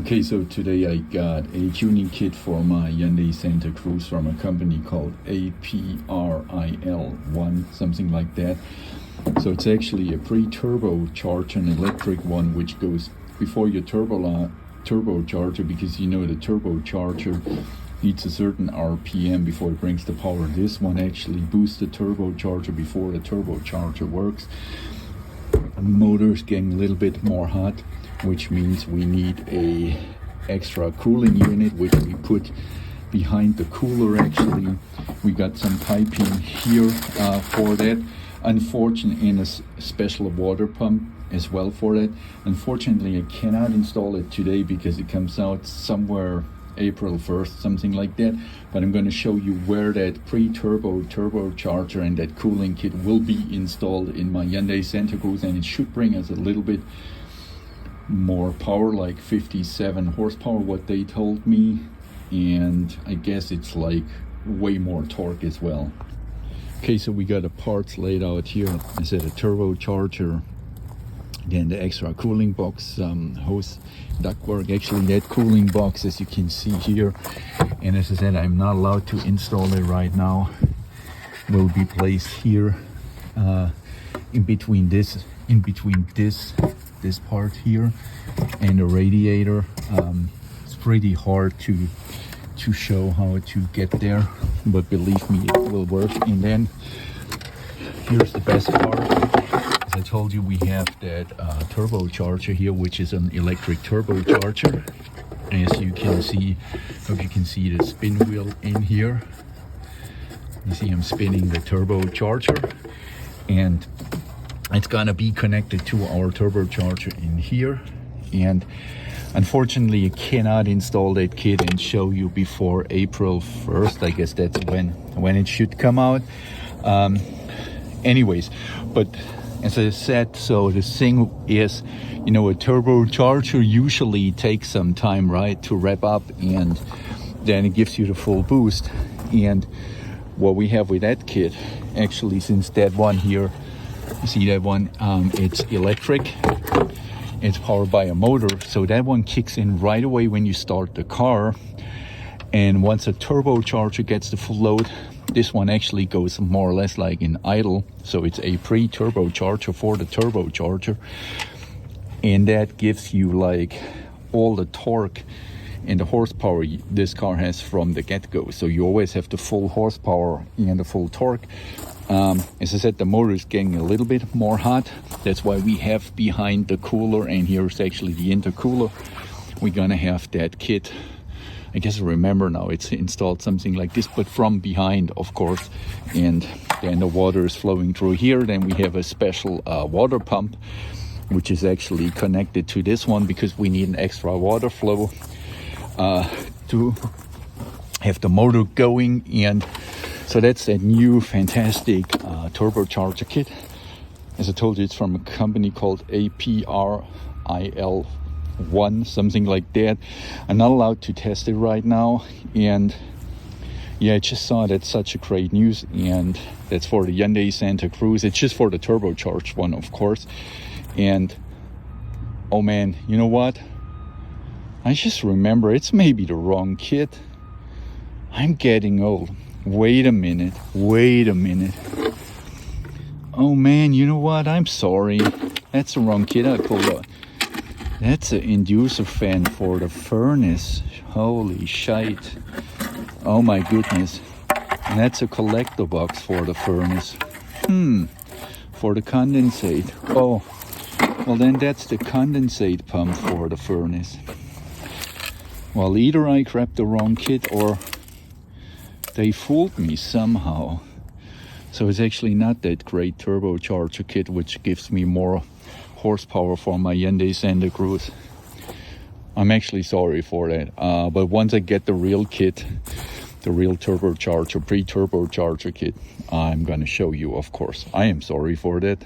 Okay, so today I got a tuning kit for my Hyundai Santa Cruz from a company called A.P.R.I.L, something like that. So it's actually a pre-turbocharged an electric one, which goes before your turbocharger, because you know the turbocharger needs a certain RPM before it brings the power. This one actually boosts the turbocharger before the turbocharger works. The motor's getting a little bit more hot, which means we need a extra cooling unit, which we put behind the cooler. Actually, we got some piping here for that. Unfortunately, and a special water pump as well for that. Unfortunately, I cannot install it today because it comes out somewhere April 1st, something like that. But I'm going to show you where that turbocharger and that cooling kit will be installed in my Hyundai Santa Cruz, and it should bring us a little bit more power, like 57 horsepower, what they told me, and I guess it's like way more torque as well. Okay, so we got the parts laid out here. I said a turbocharger, then the extra cooling box, hose ductwork. Actually, that cooling box, as you can see here, and as I said, I'm not allowed to install it right now, will be placed here in between this part here and the radiator. It's pretty hard to show how to get there, but believe me, it will work. And then here's the best part. As I told you, we have that turbocharger here, which is an electric turbocharger. As you can see, hope you can see the spin wheel in here. You see I'm spinning the turbocharger, and it's gonna be connected to our turbocharger in here. And unfortunately, I cannot install that kit and show you before April 1st. I guess that's when it should come out. Anyways, but as I said, so the thing is, you know, a turbocharger usually takes some time, right, to rev up, and then it gives you the full boost. And what we have with that kit, actually, since that one here, you see that one, it's electric, it's powered by a motor, so that one kicks in right away when you start the car. And once a turbocharger gets the full load, this one actually goes more or less like in idle. So it's a pre-turbocharger for the turbocharger, and that gives you like all the torque and the horsepower this car has from the get-go. So you always have the full horsepower and the full torque. As I said, the motor is getting a little bit more hot. That's why we have behind the cooler, and here's actually the intercooler. We're gonna have that kit, I guess I remember now, it's installed something like this, but from behind, of course. And then the water is flowing through here. Then we have a special water pump, which is actually connected to this one because we need an extra water flow to have the motor going. And so that's a new fantastic turbocharger kit. As I told you, it's from a company called A.P.R.I.L, something like that. I'm not allowed to test it right now, and yeah, I just saw that's such a great news, and that's for the Hyundai Santa Cruz. It's just for the turbocharged one, of course. And oh man, you know what, I just remember it's maybe the wrong kit. I'm getting old. Wait a minute. Oh man, you know what, I'm sorry, that's the wrong kit. I pulled out. That's an inducer fan for the furnace. Holy shite. Oh my goodness. And that's a collector box for the furnace. For the condensate. Oh, well then that's the condensate pump for the furnace. Well, either I grabbed the wrong kit or they fooled me somehow. So it's actually not that great turbocharger kit, which gives me more horsepower for my Hyundai Santa Cruz. I'm actually sorry for that, but once I get the real kit, the real turbocharger, pre-turbocharger kit, I'm gonna show you, of course. I am sorry for that.